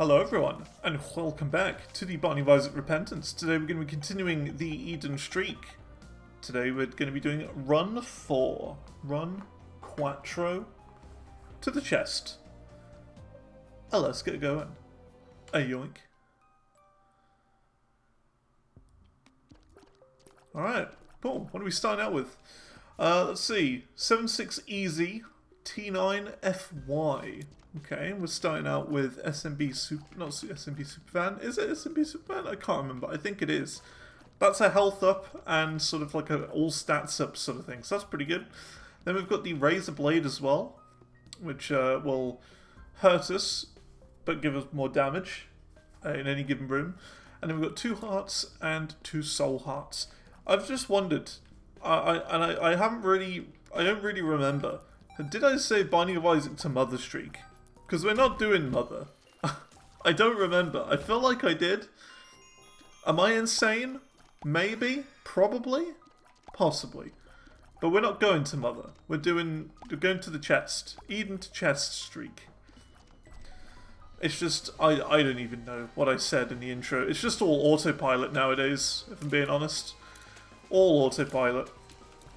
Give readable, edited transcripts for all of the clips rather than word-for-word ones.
Hello everyone, and welcome back to the Binding of Isaac Repentance. Today we're going to be continuing the Eden streak. Today we're going to be doing Run 4. Run Quattro to the chest. Let's get going. A yoink. Alright, cool. What are we starting out with? Let's see. 76EZ T9FY. Okay, we're starting out with SMB Super... not SMB Superfan. Is it SMB Superfan? I can't remember. I think it is. That's a health up and sort of like an all stats up sort of thing. So that's pretty good. Then we've got the Razor Blade as well, which will hurt us, but give us more damage in any given room. And then we've got 2 hearts and 2 soul hearts. I've just wondered, I haven't really... I don't really remember. Did I say Binding of Isaac to Mother streak? Because we're not doing Mother. I don't remember. I feel like I did. Am I insane? Maybe? Probably? Possibly. But we're not going to Mother. We're going to the chest. Eden to chest streak. It's just, I don't even know what I said in the intro. It's just all autopilot nowadays, if I'm being honest. All autopilot.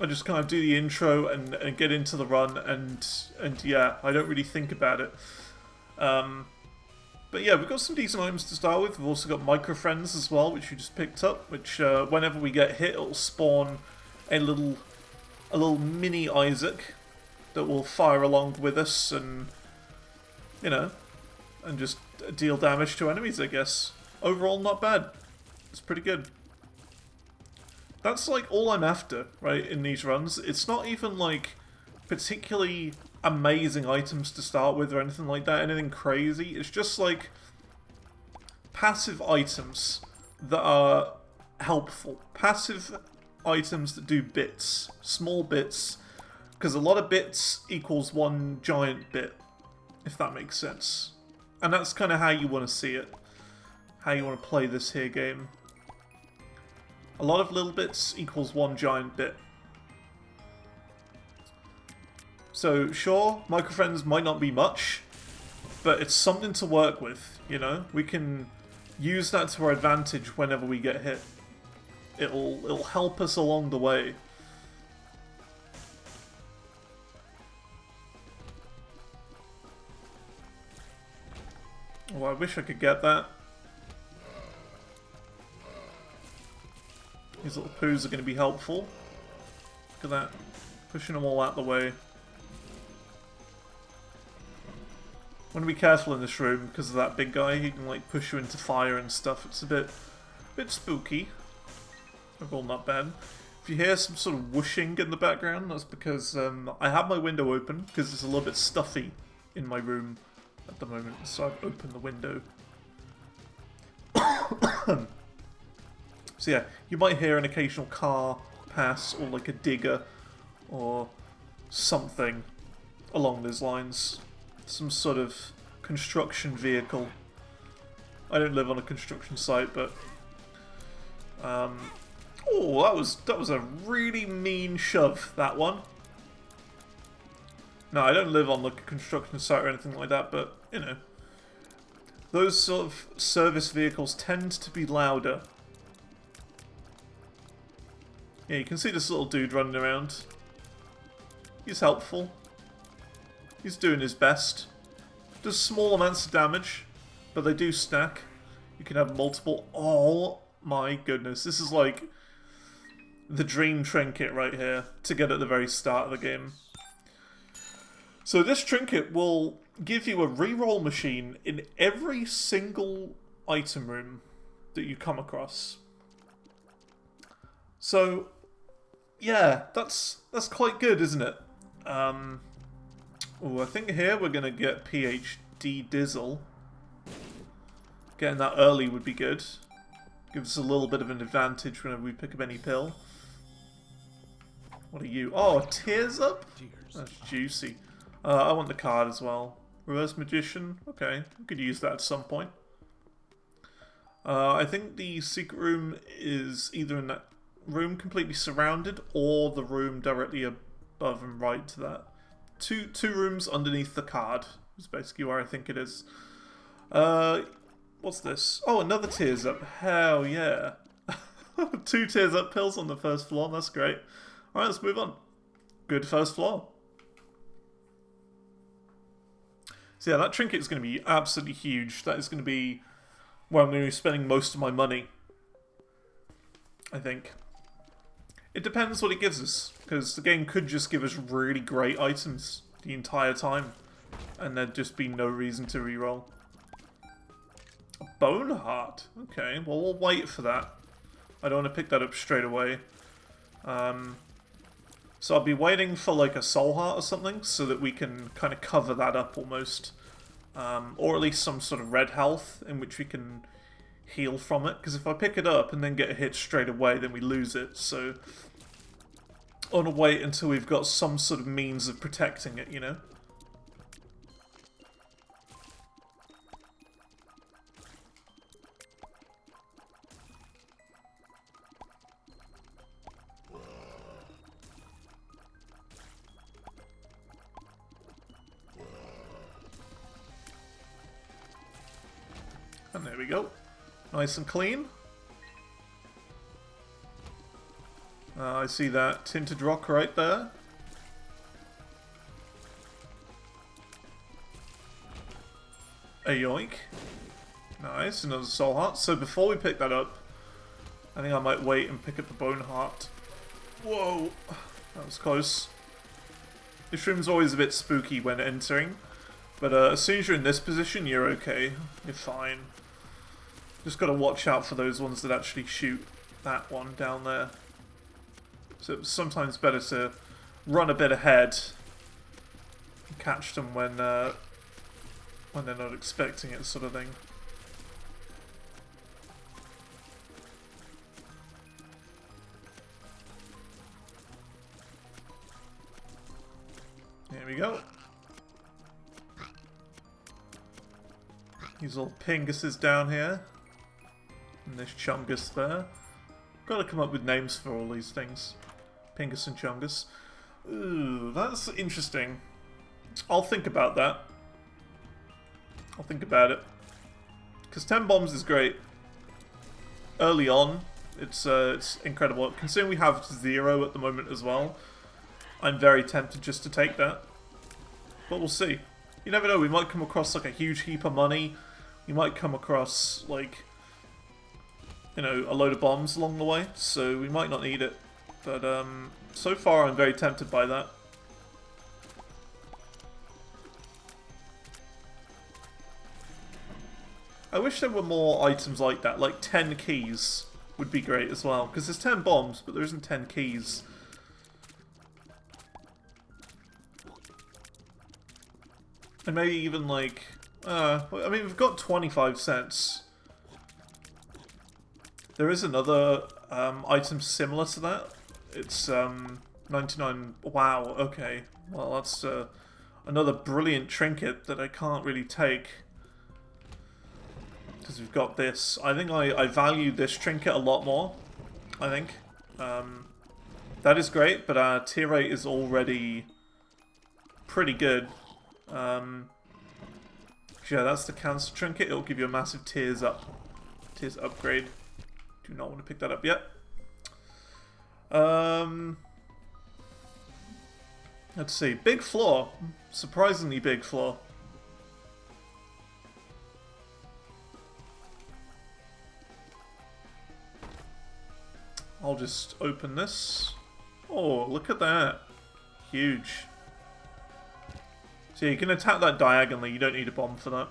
I just kind of do the intro and get into the run and yeah, I don't really think about it. But yeah, we've got some decent items to start with. We've also got micro friends as well, which we just picked up, which whenever we get hit, it'll spawn a little mini Isaac that will fire along with us and, you know, and just deal damage to enemies, I guess. Overall, not bad. It's pretty good. That's like all I'm after, right, in these runs. It's not even like particularly amazing items to start with or anything like that, anything crazy. It's just like passive items that are helpful. Passive items that do bits, small bits, because a lot of bits equals one giant bit, if that makes sense. And that's kind of how you want to see it, how you want to play this here game. A lot of little bits equals one giant bit. So, sure, microfriends might not be much, but it's something to work with, you know? We can use that to our advantage whenever we get hit. It'll help us along the way. Oh, I wish I could get that. These little poos are going to be helpful. Look at that. Pushing them all out the way. Want to be careful in this room because of that big guy. He can like push you into fire and stuff. It's a bit spooky. Overall not bad. If you hear some sort of whooshing in the background, that's because I have my window open because it's a little bit stuffy in my room at the moment. So I've opened the window. So yeah, you might hear an occasional car pass, or like a digger, or something along those lines. Some sort of construction vehicle. I don't live on a construction site, but... oh, that was a really mean shove, that one. No, I don't live on like a construction site or anything like that, but, you know. Those sort of service vehicles tend to be louder. Yeah, you can see this little dude running around. He's helpful. He's doing his best. Does small amounts of damage, but they do stack. You can have multiple... Oh my goodness, this is like the dream trinket right here to get at the very start of the game. So this trinket will give you a reroll machine in every single item room that you come across. So, yeah, that's quite good, isn't it? Oh, I think here we're going to get PhD Dizzle. Getting that early would be good. Gives us a little bit of an advantage whenever we pick up any pill. What are you? Oh, tears up? That's juicy. I want the card as well. Reverse Magician. Okay, we could use that at some point. I think the secret room is either in that room completely surrounded or the room directly above and right to that. Two rooms underneath the card is basically where I think it is. What's this? Oh, another tears up. Hell yeah. 2 tears up pills on the first floor. That's great. Alright, let's move on. Good first floor. So yeah, that trinket is going to be absolutely huge. That is going to be where I'm going to be spending most of my money, I think. It depends what it gives us, because the game could just give us really great items the entire time, and there'd just be no reason to reroll. A bone heart. Okay, well we'll wait for that. I don't want to pick that up straight away. So I'll be waiting for like a soul heart or something, so that we can kind of cover that up almost. Or at least some sort of red health in which we can heal from it. Because if I pick it up and then get a hit straight away, then we lose it. So I want to wait until we've got some sort of means of protecting it, you know? And there we go. Nice and clean. I see that tinted rock right there. A yoink. Nice, another soul heart. So before we pick that up, I think I might wait and pick up the bone heart. Whoa, that was close. This room's always a bit spooky when entering, but as soon as you're in this position, you're okay. You're fine. Just gotta watch out for those ones that actually shoot that one down there. So it's sometimes better to run a bit ahead and catch them when they're not expecting it, sort of thing. There we go. These little pinguses down here. And this chungus there. Gotta come up with names for all these things. Pingus and chungus. Ooh, that's interesting. I'll think about that. I'll think about it. Because 10 bombs is great. Early on, it's incredible. Considering we have 0 at the moment as well, I'm very tempted just to take that. But we'll see. You never know, we might come across like a huge heap of money. You might come across like, you know, a load of bombs along the way, so we might not need it. But so far I'm very tempted by that. I wish there were more items like that, like 10 keys would be great as well, because there's 10 bombs, but there isn't 10 keys. And maybe even like, I mean, we've got 25 cents. There is another item similar to that. It's 99. Wow, okay. Well, that's another brilliant trinket that I can't really take. Because we've got this. I think I value this trinket a lot more. I think. That is great, but our tier rate is already pretty good. Yeah, that's the cancer trinket. It'll give you a massive tears upgrade. Do not want to pick that up yet. Let's see. Big floor. Surprisingly big floor. I'll just open this. Oh, look at that. Huge. So you can attack that diagonally, you don't need a bomb for that.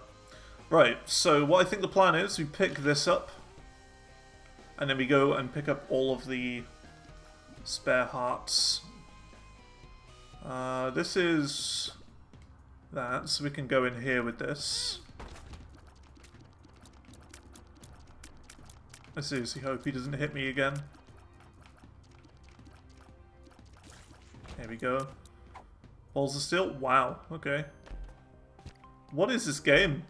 Right, so what I think the plan is, we pick this up, and then we go and pick up all of the spare hearts. This is that, so we can go in here with this. I seriously hope he doesn't hit me again. There we go. Balls of Steel? Wow, okay. What is this game?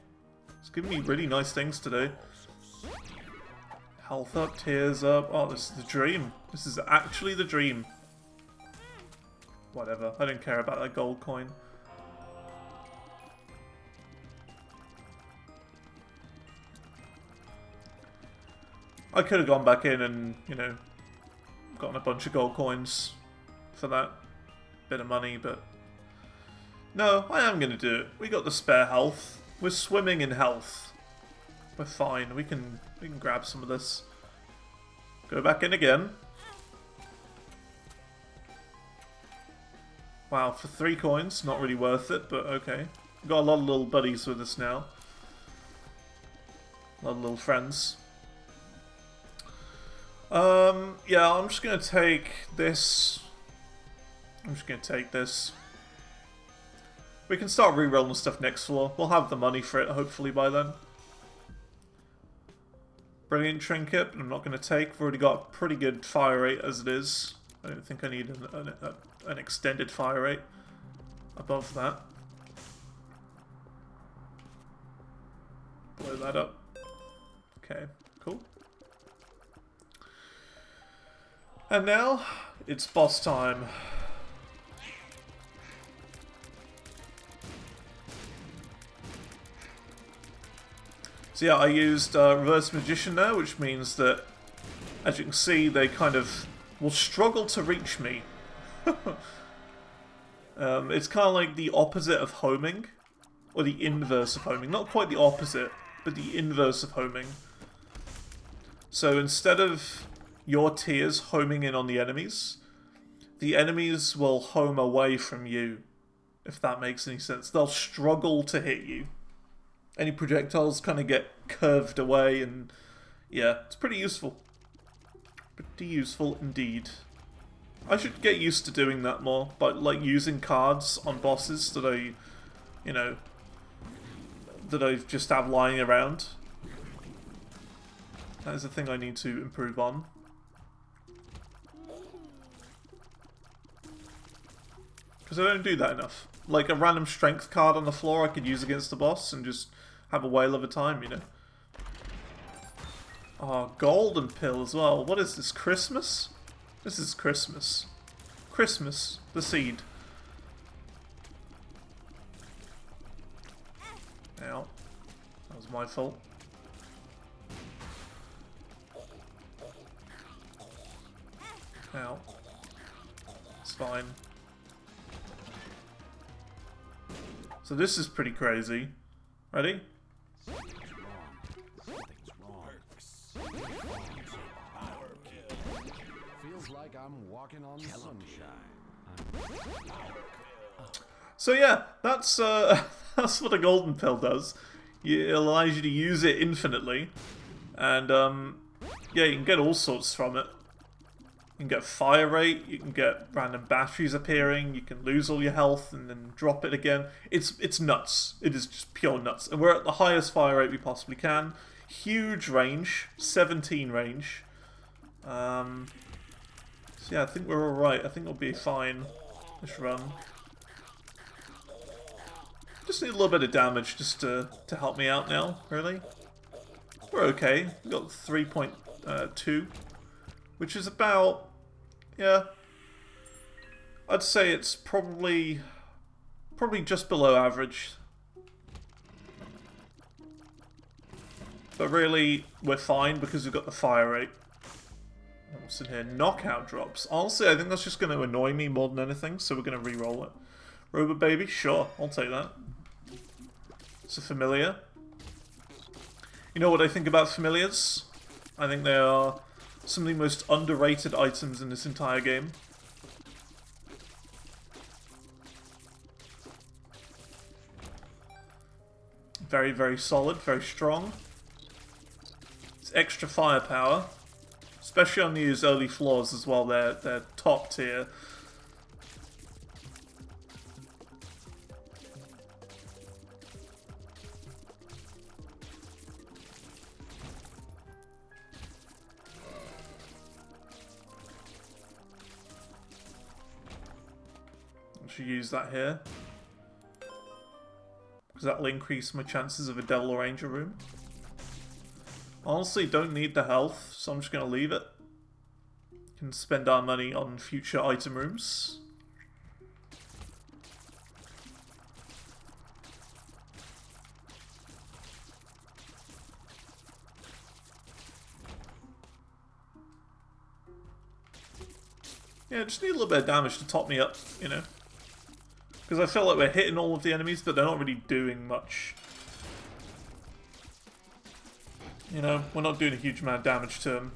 It's giving me really nice things today. Health up, tears up. Oh, this is the dream. This is actually the dream. Whatever, I don't care about that gold coin. I could have gone back in and, you know, gotten a bunch of gold coins for that bit of money, but no, I am going to do it. We got the spare health. We're swimming in health. We're fine. We can grab some of this. Go back in again. Wow, for 3 coins, not really worth it, but okay. We've got a lot of little buddies with us now. A lot of little friends. Yeah, I'm just gonna take this. We can start re-rolling stuff next floor. We'll have the money for it, hopefully, by then. Brilliant trinket, I'm not going to take. We've already got a pretty good fire rate as it is. I don't think I need an extended fire rate above that. Blow that up. Okay, cool. And now, it's boss time. So yeah, I used Reverse Magician there, which means that, as you can see, they kind of will struggle to reach me. It's kind of like the opposite of homing, or the inverse of homing. Not quite the opposite, but the inverse of homing. So instead of your tiers homing in on the enemies will home away from you, if that makes any sense. They'll struggle to hit you. Any projectiles kind of get curved away, and yeah, it's pretty useful. Pretty useful indeed. I should get used to doing that more, but like using cards on bosses that I, you know, that I just have lying around. That is a thing I need to improve on. Because I don't do that enough. Like a random strength card on the floor I could use against the boss and just have a whale of a time, you know. Oh, golden pill as well. What is this, Christmas? This is Christmas. Christmas, the seed. Ow. That was my fault. Ow. It's fine. So this is pretty crazy. Ready? Feels like I'm walking on sunshine. So yeah, that's that's what a golden pill does. It allows you to use it infinitely, and yeah, you can get all sorts from it. You can get fire rate, you can get random batteries appearing, you can lose all your health and then drop it again. It's nuts. It is just pure nuts. And we're at the highest fire rate we possibly can. Huge range, 17 range. So yeah, I think we're alright. I think we'll be fine this run. Just need a little bit of damage just to help me out now, really. We're okay. We've got 3.2. Which is about, yeah, I'd say it's probably just below average. But really, we're fine because we've got the fire rate. What's in here? Knockout drops. Honestly, I think that's just going to annoy me more than anything, so we're going to re-roll it. Robot Baby? Sure, I'll take that. It's a familiar. You know what I think about familiars? I think they are some of the most underrated items in this entire game. Very, very solid, very strong. It's extra firepower, especially on these early floors as well. They're top tier. Should use that here because that'll increase my chances of a Devil Ranger room. Honestly, don't need the health, so I'm just going to leave it. Can spend our money on future item rooms. Yeah, just need a little bit of damage to top me up, you know. Because I feel like we're hitting all of the enemies, but they're not really doing much. You know, we're not doing a huge amount of damage to them.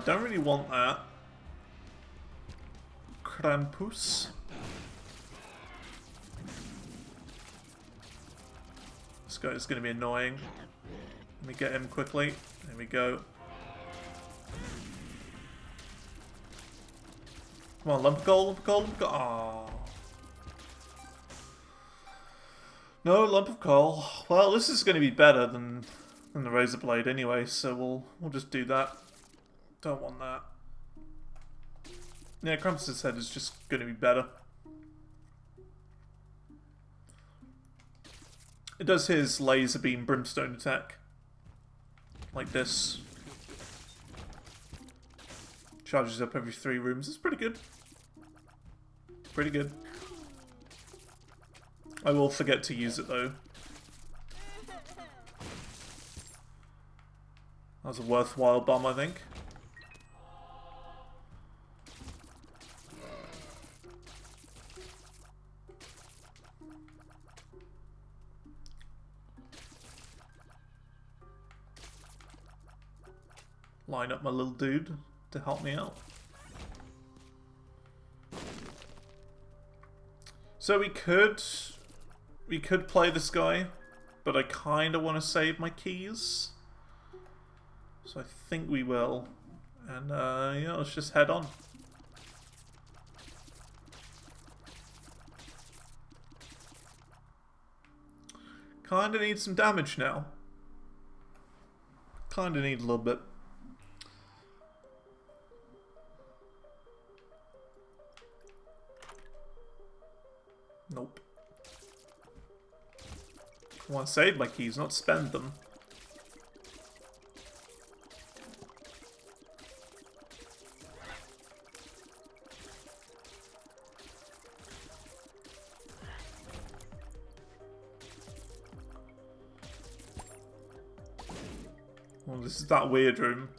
Don't really want that. Krampus. This guy is going to be annoying. Let me get him quickly. There we go. Come on, lump of gold, lump of gold, lump of gold. Aww. No lump of coal. Well, this is going to be better than the razor blade anyway, so we'll just do that. Don't want that. Yeah, Krampus' head is just going to be better. It does his laser beam brimstone attack. Like this. Charges up every 3 rooms. It's pretty good. Pretty good. I will forget to use it though. That was a worthwhile bomb, I think. Line up my little dude to help me out. So we could play this guy, but I kind of want to save my keys. So I think we will. And yeah, let's just head on. Kind of need some damage now. Kind of need a little bit. Nope. I want to save my keys, not spend them. Well, this is that weird room.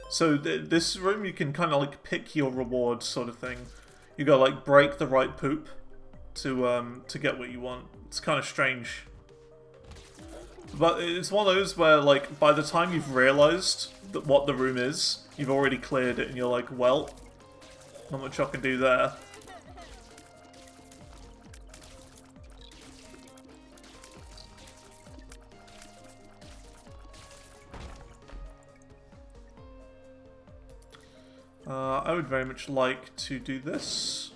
So this room you can kind of like pick your reward sort of thing. You gotta like break the right poop to get what you want. It's kind of strange. But it's one of those where, like, by the time you've realised that what the room is, you've already cleared it and you're like, well, not much I can do there. I would very much like to do this.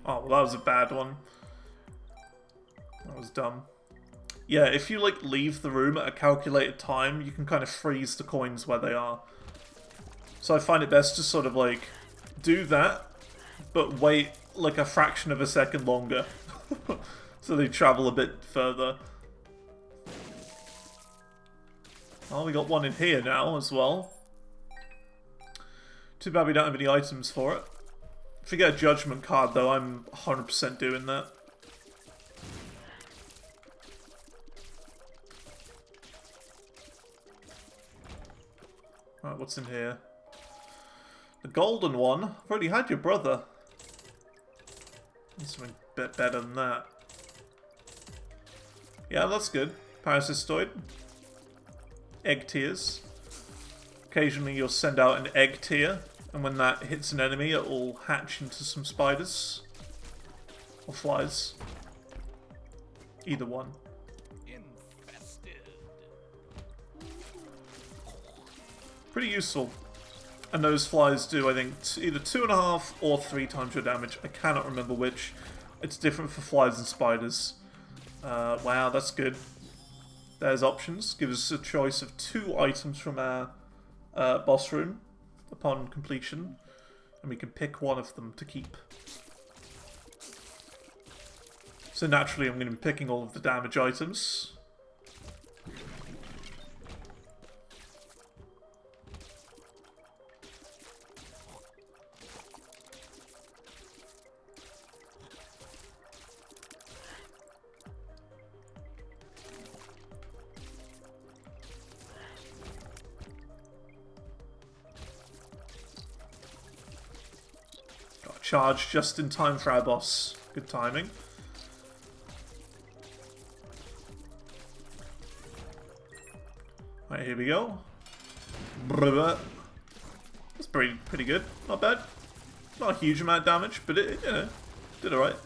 Oh, well, that was a bad one. That was dumb. Yeah, if you, like, leave the room at a calculated time, you can kind of freeze the coins where they are. So I find it best to sort of, like, do that, but wait, like, a fraction of a second longer. So they travel a bit further. Oh, we got one in here now as well. Too bad we don't have any items for it. If you get a judgment card, though, I'm 100% doing that. Right, what's in here? The golden one? I've already had your brother. Need something a bit better than that. Yeah, that's good. Parasistoid. Egg tears. Occasionally you'll send out an egg tear, and when that hits an enemy it will hatch into some spiders. Or flies. Either one. Pretty useful. And those flies do, I think, either 2.5 or 3 times your damage. I cannot remember which. It's different for flies and spiders. Wow, that's good. There's options. Gives us a choice of 2 items from our boss room upon completion. And we can pick one of them to keep. So naturally I'm going to be picking all of the damage items. charge just in time for our boss. Good timing. Right, here we go. That's pretty good. Not bad. Not a huge amount of damage, but it, you know, did alright.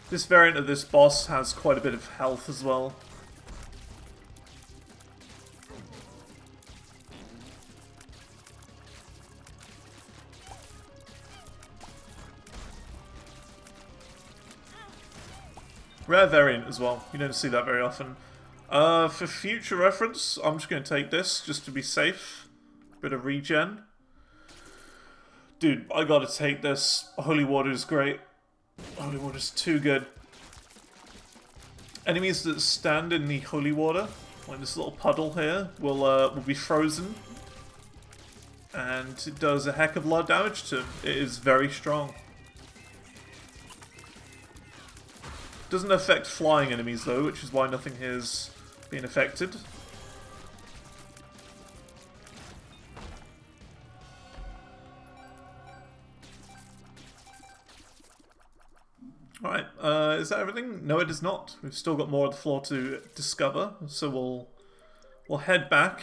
This variant of this boss has quite a bit of health as well. Rare variant as well. You don't see that very often. For future reference, I'm just going to take this, just to be safe. Bit of regen. Dude, I gotta take this. Holy Water is great. Holy Water is too good. Enemies that stand in the Holy Water, like this little puddle here, will be frozen. And it does a heck of a lot of damage to them. It is very strong. Doesn't affect flying enemies though, which is why nothing here is being affected. Alright, is that everything? No, it is not. We've still got more of the floor to discover, so we'll head back,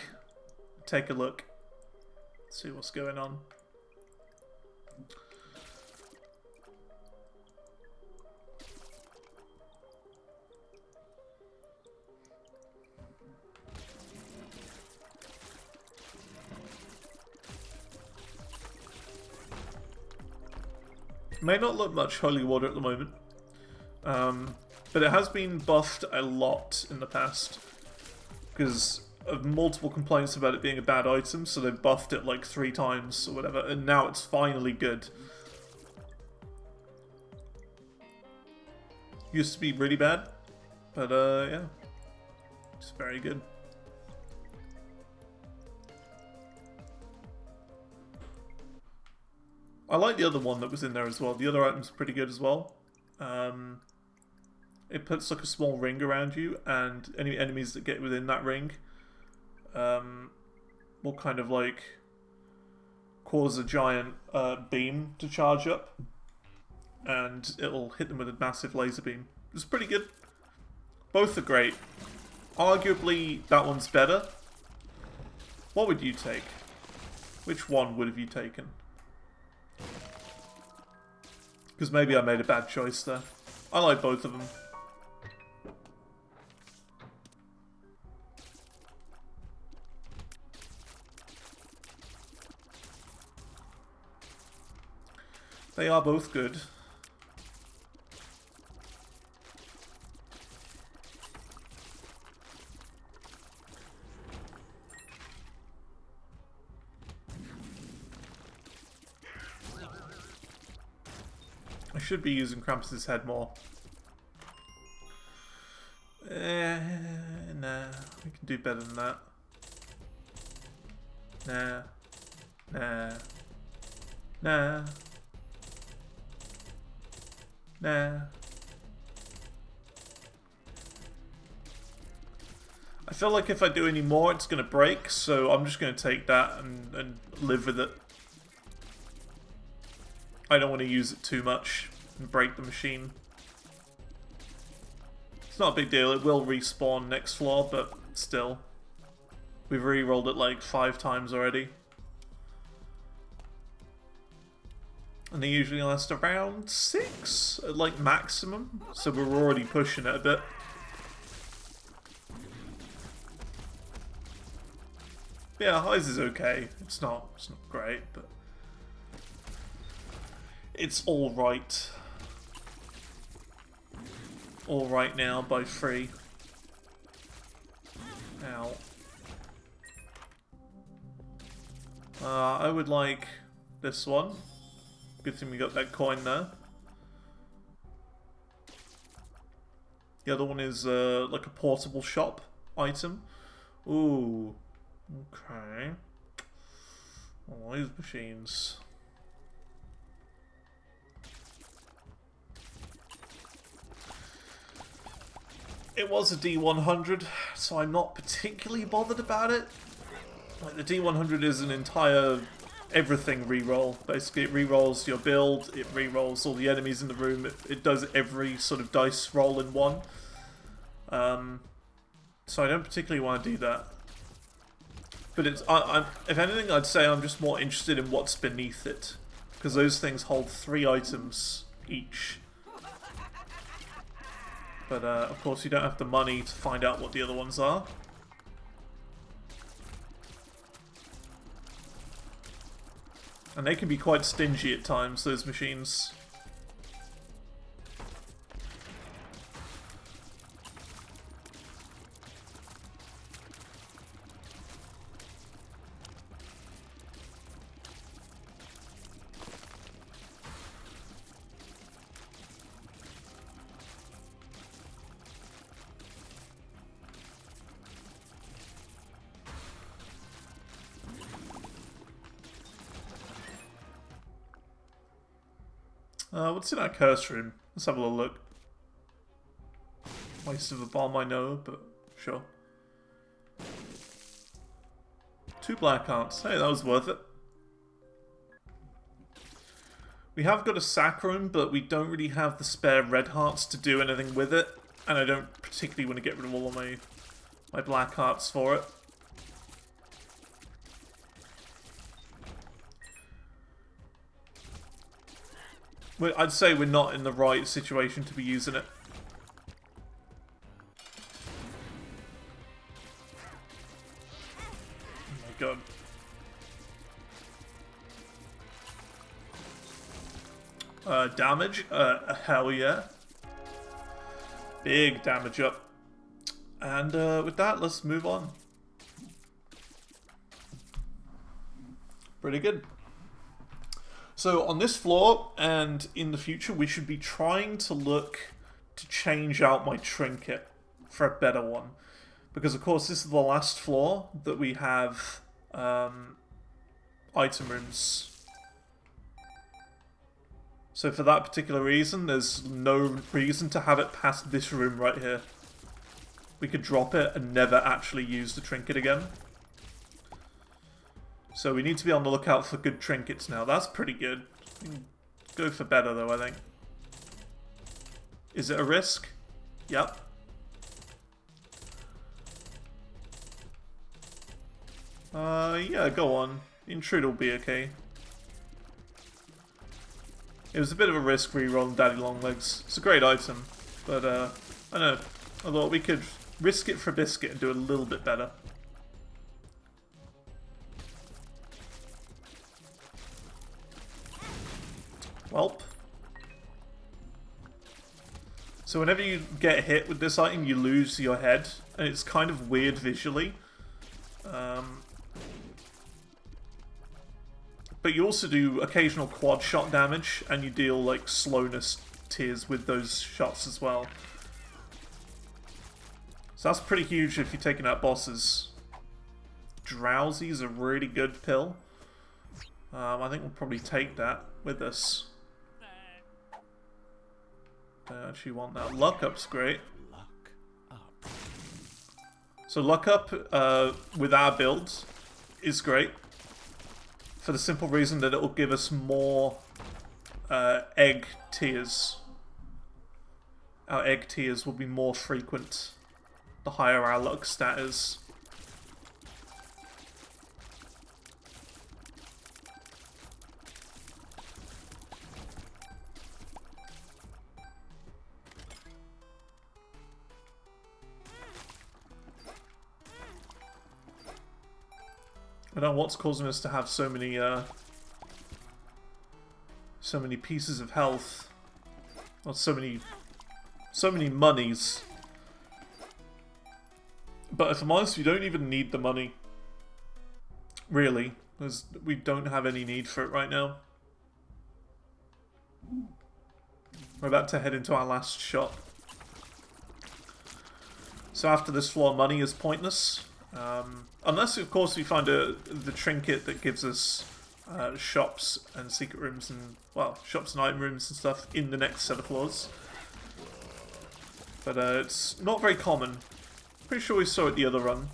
take a look, see what's going on. May not look much holy water at the moment, but it has been buffed a lot in the past because of multiple complaints about it being a bad item, so they've buffed it like 3 times or whatever, and now it's finally good. Used to be really bad, but yeah, it's very good. I like the other one that was in there as well. The other item's pretty good as well. It puts like a small ring around you, and any enemies that get within that ring will kind of like cause a giant beam to charge up, and it'll hit them with a massive laser beam. It's pretty good. Both are great. Arguably, that one's better. What would you take? Which one would have you taken? Because maybe I made a bad choice there. I like both of them. They are both good. I should be using Krampus's head more. Nah, we can do better than that. Nah. I feel like if I do any more, it's going to break, so I'm just going to take that and live with it. I don't want to use it too much and break the machine. It's not a big deal, it will respawn next floor, but still. We've re-rolled it like 5 times already. And they usually last around 6, at like maximum, so we're already pushing it a bit. Yeah, Highs is okay. It's not great, but it's alright. Alright now by 3. Ow. I would like this one. Good thing we got that coin there. The other one is like a portable shop item. Ooh. Okay. All these machines. It was a D100, so I'm not particularly bothered about it. Like, the D100 is an entire everything re-roll. Basically, it re-rolls your build, it re-rolls all the enemies in the room, it does every sort of dice roll in one. So I don't particularly want to do that. But it's, if anything, I'd say I'm just more interested in what's beneath it. Because those things hold 3 items each. But, of course, you don't have the money to find out what the other ones are. And they can be quite stingy at times, those machines. What's in our curse room? Let's have a little look. Waste of a bomb, I know, but sure. 2 black hearts. Hey, that was worth it. We have got a sack room, but we don't really have the spare red hearts to do anything with it. And I don't particularly want to get rid of all of my black hearts for it. I'd say we're not in the right situation to be using it. Oh my god. Damage? Hell yeah. Big damage up. And with that, let's move on. Pretty good. So on this floor and in the future, we should be trying to look to change out my trinket for a better one. Because of course this is the last floor that we have item rooms. So for that particular reason, there's no reason to have it past this room right here. We could drop it and never actually use the trinket again. So we need to be on the lookout for good trinkets now. That's pretty good. Go for better though, I think. Is it a risk? Yep. Yeah, go on. Intrude will be okay. It was a bit of a risk re-rolling Daddy Longlegs. It's a great item, but I don't know. I thought we could risk it for a biscuit and do a little bit better. Welp. So whenever you get hit with this item, you lose your head, and it's kind of weird visually. But you also do occasional quad shot damage, and you deal like slowness tiers with those shots as well. So that's pretty huge if you're taking out bosses. Drowsy is a really good pill. I think we'll probably take that with us. I actually want that. Luck up's great. So luck up with our build is great. For the simple reason that it will give us more egg tiers. Our egg tiers will be more frequent the higher our luck stat is. I don't know what's causing us to have so many pieces of health. Or so many monies. But if I'm honest, we don't even need the money. Really. Because we don't have any need for it right now. We're about to head into our last shop. So after this floor, money is pointless. Unless, of course, we find the trinket that gives us shops and secret rooms and, well, shops and item rooms and stuff in the next set of floors. But it's not very common. Pretty sure we saw it the other run.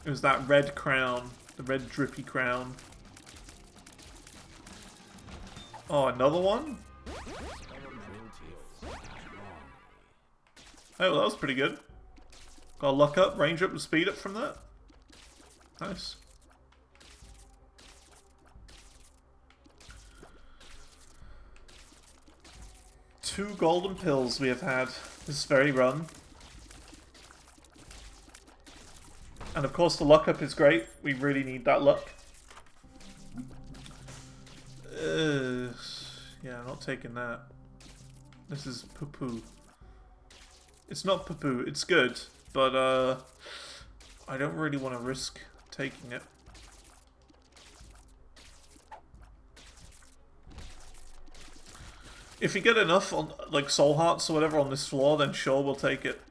It was that red crown. The red drippy crown. Oh, another one? Oh, well, that was pretty good. Got a luck up, range up, and speed up from that. Nice. Two golden pills we have had this very run. And of course the luck up is great. We really need that luck. Yeah, I'm not taking that. This is poo-poo. It's not poo-poo, it's good, but I don't really want to risk taking it. If we get enough on like soul hearts or whatever on this floor, then sure, we'll take it.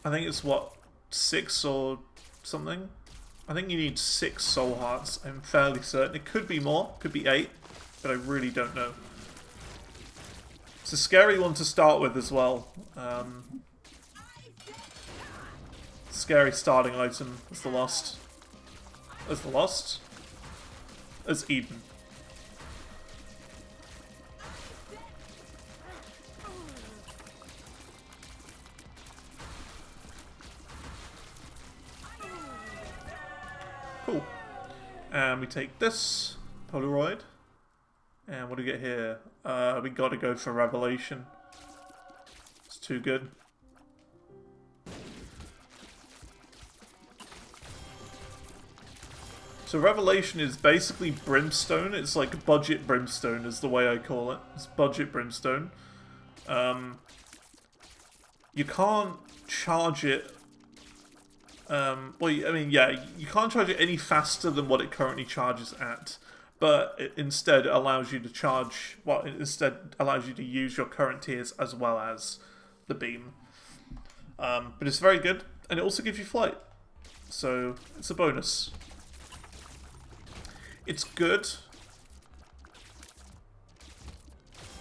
I think it's what, 6 or something? I think you need 6 soul hearts, I'm fairly certain. It could be more, could be 8, but I really don't know. It's a scary one to start with as well. Scary starting item as the Lost. As the Lost? As Eden. Cool. And we take this Polaroid. And what do we get here? We gotta go for Revelation. It's too good. So Revelation is basically Brimstone. It's like budget Brimstone is the way I call it. It's budget Brimstone. You can't charge it... well, I mean, yeah, you can't charge it any faster than what it currently charges at. But it instead allows you to charge... Well, it instead allows you to use your current tiers as well as the beam. But it's very good. And it also gives you flight. So, it's a bonus. It's good.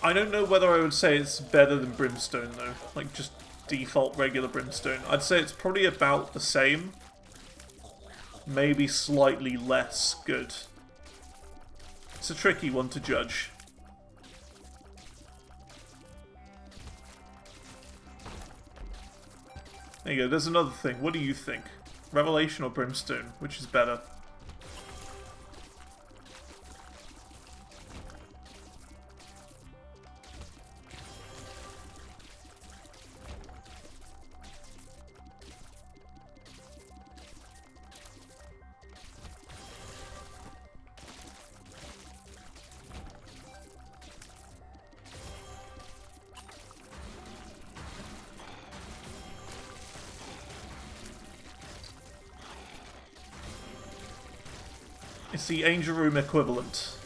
I don't know whether I would say it's better than Brimstone, though. Like, just default regular Brimstone. I'd say it's probably about the same. Maybe slightly less good. It's a tricky one to judge. There you go, there's another thing. What do you think? Revelation or Brimstone? Which is better? It's the Angel Room equivalent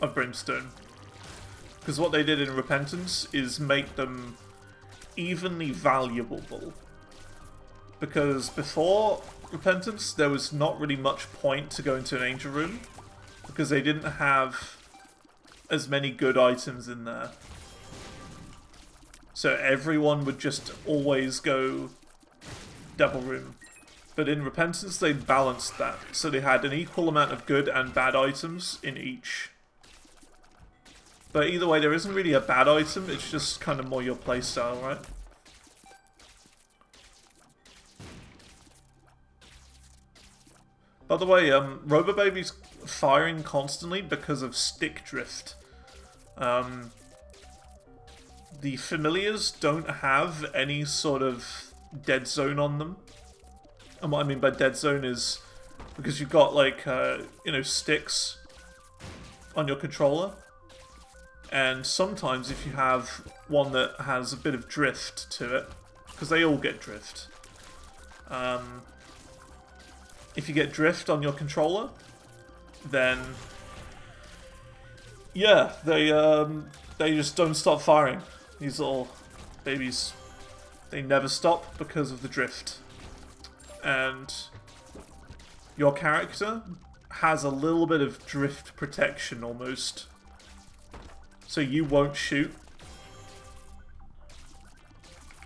of Brimstone. Because what they did in Repentance is make them evenly valuable. Because before Repentance, there was not really much point to go into an Angel Room. Because they didn't have as many good items in there. So everyone would just always go Devil Room. But in Repentance, they balanced that. So they had an equal amount of good and bad items in each. But either way, there isn't really a bad item. It's just kind of more your playstyle, right? By the way, Robobaby's firing constantly because of stick drift. The familiars don't have any sort of dead zone on them. And what I mean by dead zone is because you've got, like, you know, sticks on your controller. And sometimes if you have one that has a bit of drift to it, because they all get drift. If you get drift on your controller, then yeah, they just don't stop firing. These little babies, they never stop because of the drift. And your character has a little bit of drift protection almost. So you won't shoot.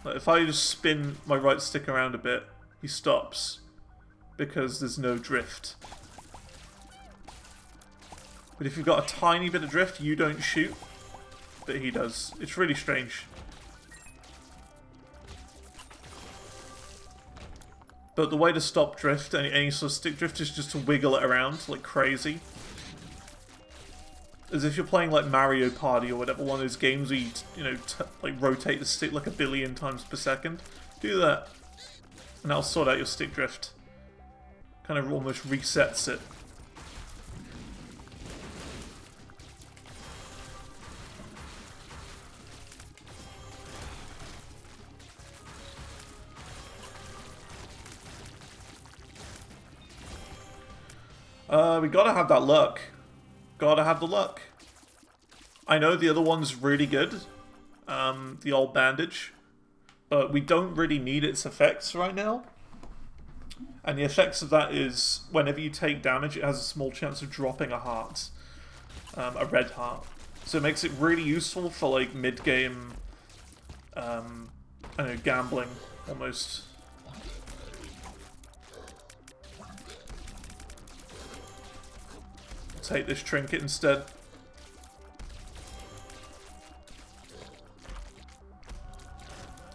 Like if I just spin my right stick around a bit, he stops. But because there's no drift. But if you've got a tiny bit of drift, you don't shoot, but he does. It's really strange. But the way to stop drift, any sort of stick drift, is just to wiggle it around like crazy. As if you're playing like Mario Party or whatever, one of those games where you know, like rotate the stick like 1 billion times per second. Do that, and that'll sort out your stick drift. Kind of almost resets it. We gotta have that luck. Gotta have the luck. I know the other one's really good, the old bandage, but we don't really need its effects right now. And the effects of that is, whenever you take damage, it has a small chance of dropping a heart, a red heart. So it makes it really useful for like mid-game, I don't know, gambling, almost. Take this trinket instead.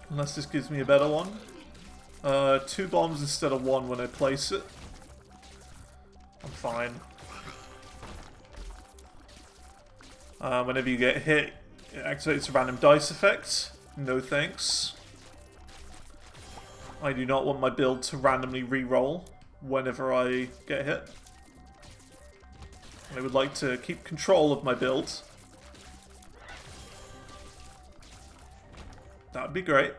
Unless this gives me a better one. 2 bombs instead of 1 when I place it. I'm fine. Whenever you get hit, it activates a random dice effect. No thanks. I do not want my build to randomly re-roll whenever I get hit. I would like to keep control of my build. That would be great.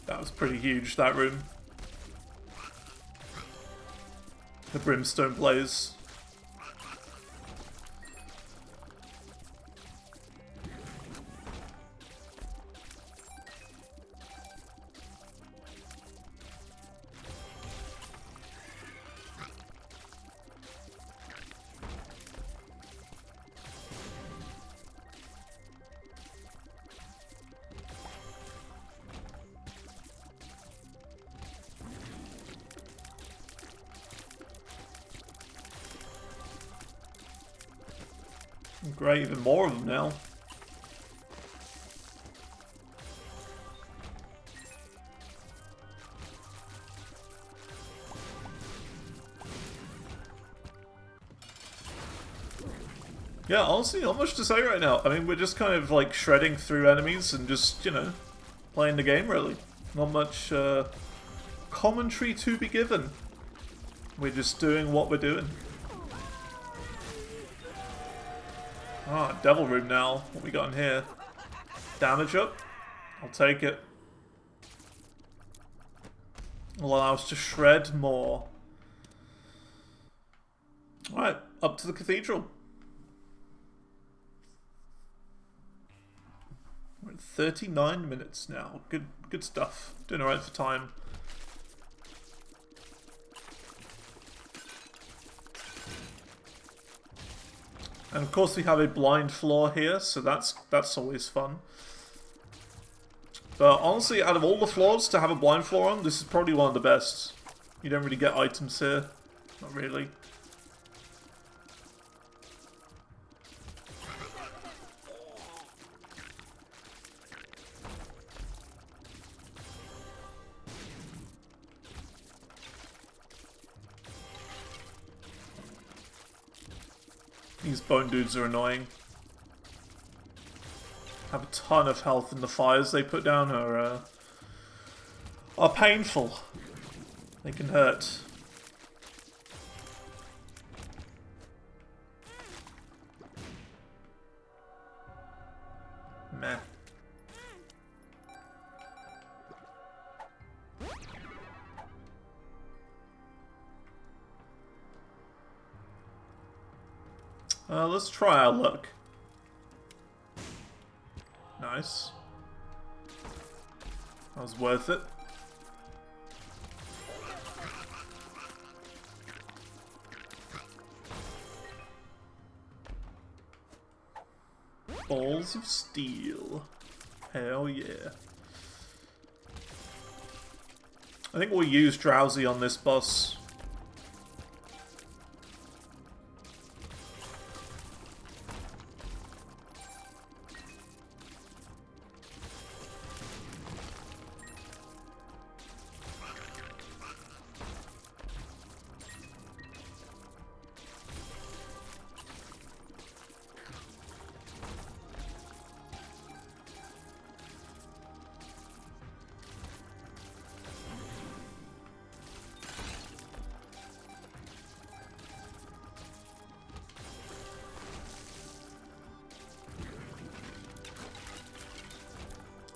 That was pretty huge, that room. The brimstone blaze. Great, even more of them now. Yeah, honestly, not much to say right now. I mean, we're just kind of like shredding through enemies and just, you know, playing the game really. Not much commentary to be given. We're just doing what we're doing. Ah, Devil Room now. What we got in here? Damage up? I'll take it. Will allow us to shred more. Alright, up to the cathedral. We're at 39 minutes now. Good stuff. Doing alright for time. And of course we have a blind floor here, so that's always fun. But honestly, out of all the floors to have a blind floor on, this is probably one of the best. You don't really get items here. Not really. These bone dudes are annoying. Have a ton of health, and the fires they put down are painful. They can hurt. Meh. Let's try our luck. Nice. That was worth it. Balls of steel. Hell yeah. I think we'll use Drowsy on this boss.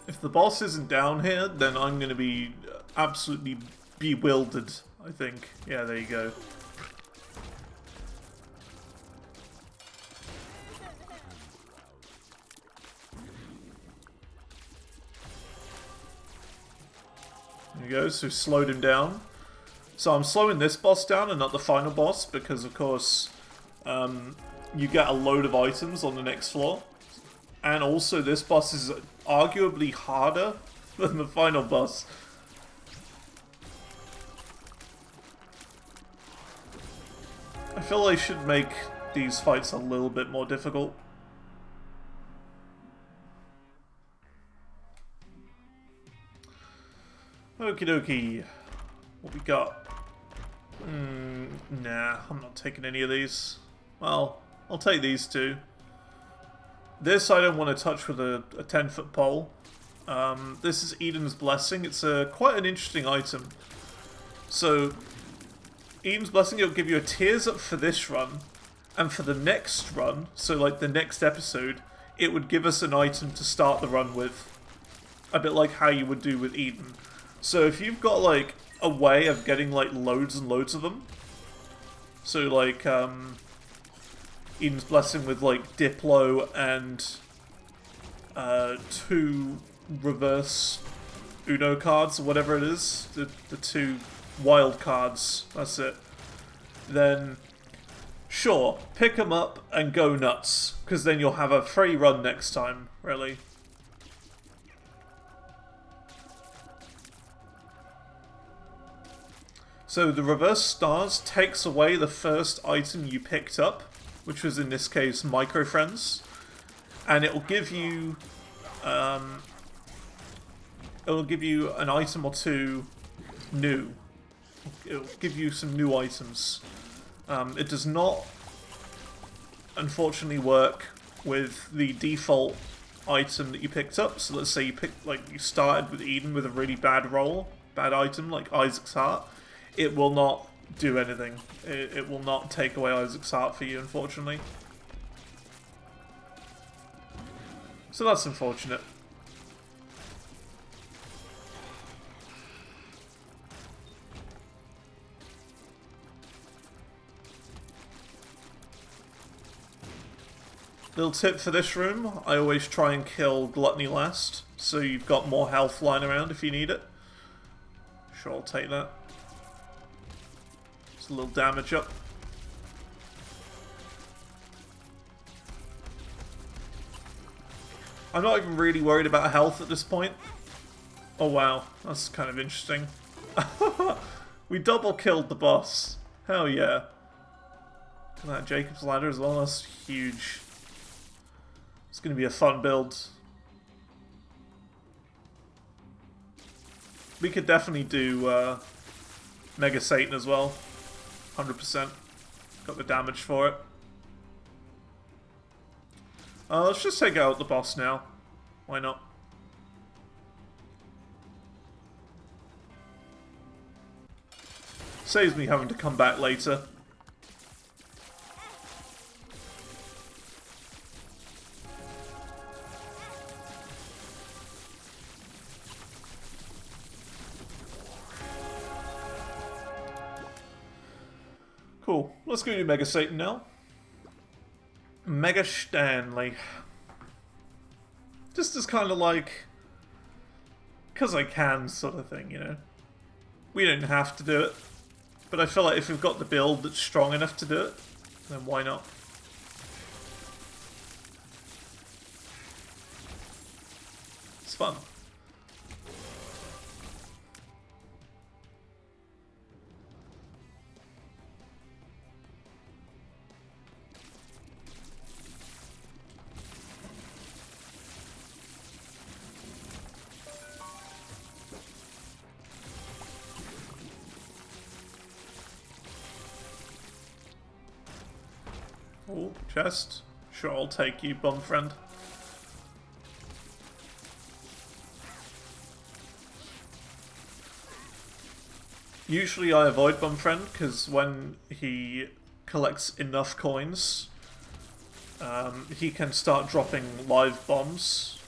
If the boss isn't down here, then I'm going to be absolutely bewildered, I think. Yeah, there you go. There you go, so slowed him down. So I'm slowing this boss down and not the final boss because, of course, you get a load of items on the next floor. And also, this boss is arguably harder than the final boss. I feel I should make these fights a little bit more difficult. Okie dokie. What we got? Nah, I'm not taking any of these. Well, I'll take these two. This I don't want to touch with a 10-foot pole. This is Eden's Blessing. It's quite an interesting item. So, Eden's Blessing, it'll give you a tears up for this run, and for the next run, so like the next episode, it would give us an item to start the run with. A bit like how you would do with Eden. So if you've got like a way of getting like loads and loads of them, so like Eden's Blessing with like Diplo and 2 reverse Uno cards or whatever it is, the 2 wild cards, that's it, then sure, pick them up and go nuts, because then you'll have a free run next time, really. So the reverse stars takes away the first item you picked up, which was in this case Micro Friends, and it will give you an item or 2 new. It'll give you some new items. It does not, unfortunately, work with the default item that you picked up. So let's say you started with Eden with a really bad item like Isaac's Heart. It will not do anything. It will not take away Isaac's Heart for you, unfortunately. So that's unfortunate. Little tip for this room, I always try and kill Gluttony last, so you've got more health lying around if you need it. Sure, I'll take that. Just a little damage up. I'm not even really worried about health at this point. Oh wow, that's kind of interesting. We double killed the boss. Hell yeah. Look at that Jacob's Ladder as well, that's huge. It's going to be a fun build. We could definitely do Mega Satan as well. 100%. Got the damage for it. Let's just take out the boss now. Why not? Saves me having to come back later. Cool. Let's go do Mega Satan now. Mega Stanley. Just as kind of like, because I can sort of thing, you know. We don't have to do it, but I feel like if we've got the build that's strong enough to do it, then why not? It's fun. Oh, chest. Sure, I'll take you, bum friend. Usually I avoid bum friend because when he collects enough coins, he can start dropping live bombs.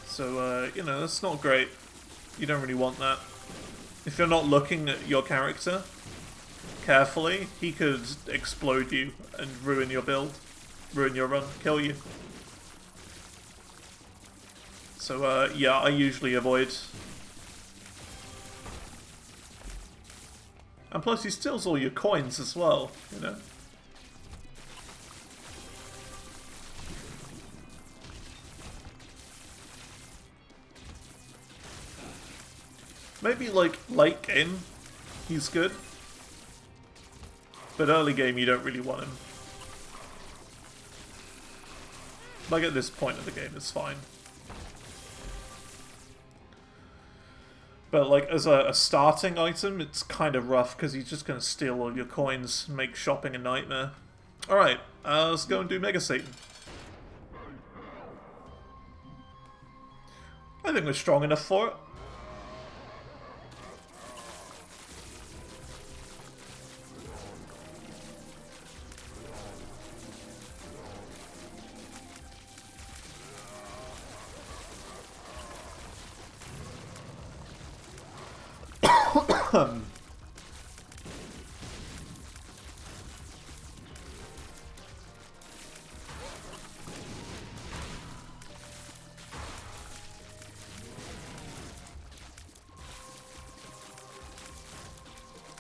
So, you know, that's not great. You don't really want that. If you're not looking at your character carefully, he could explode you and ruin your build, ruin your run, kill you. So yeah, I usually avoid. And plus he steals all your coins as well, you know. Maybe like late game, he's good. But early game, you don't really want him. Like at this point of the game, it's fine. But like as a starting item, it's kind of rough because he's just going to steal all your coins and make shopping a nightmare. Alright, let's go and do Mega Satan. I think we're strong enough for it.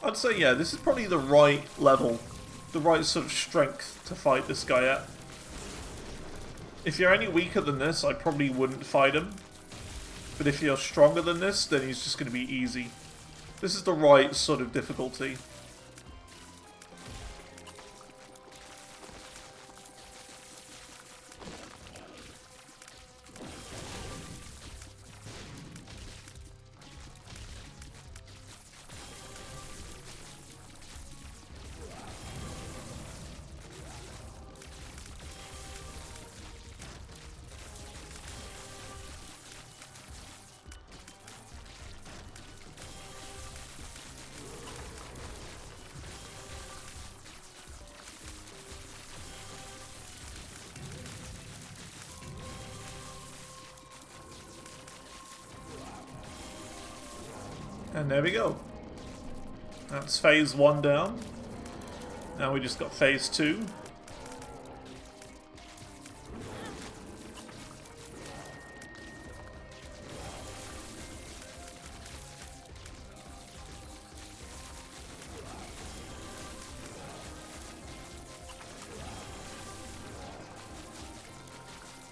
I'd say, yeah, this is probably the right level, the right sort of strength to fight this guy at. If you're any weaker than this, I probably wouldn't fight him. But if you're stronger than this, then he's just going to be easy. This is the right sort of difficulty. And there we go. That's phase 1 down. Now we just got phase 2.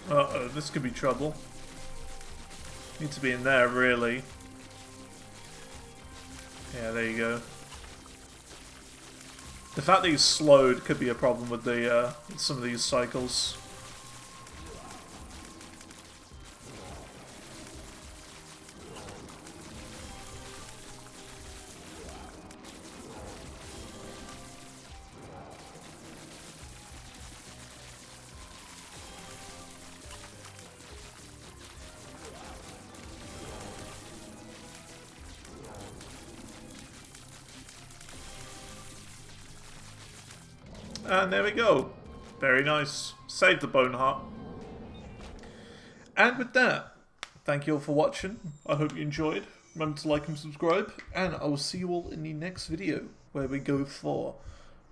Uh-oh, this could be trouble. Need to be in there, really. Yeah, there you go. The fact that he's slowed could be a problem with the some of these cycles. And there we go. Very nice. Saved the bone heart. And with that, thank you all for watching. I hope you enjoyed. Remember to like and subscribe. And I will see you all in the next video where we go for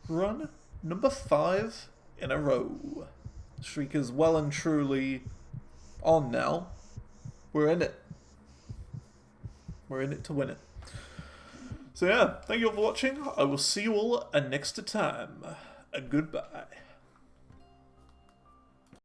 Run number 5 in a row. Streak is well and truly on now. We're in it. We're in it to win it. So yeah, thank you all for watching. I will see you all next time. Goodbye.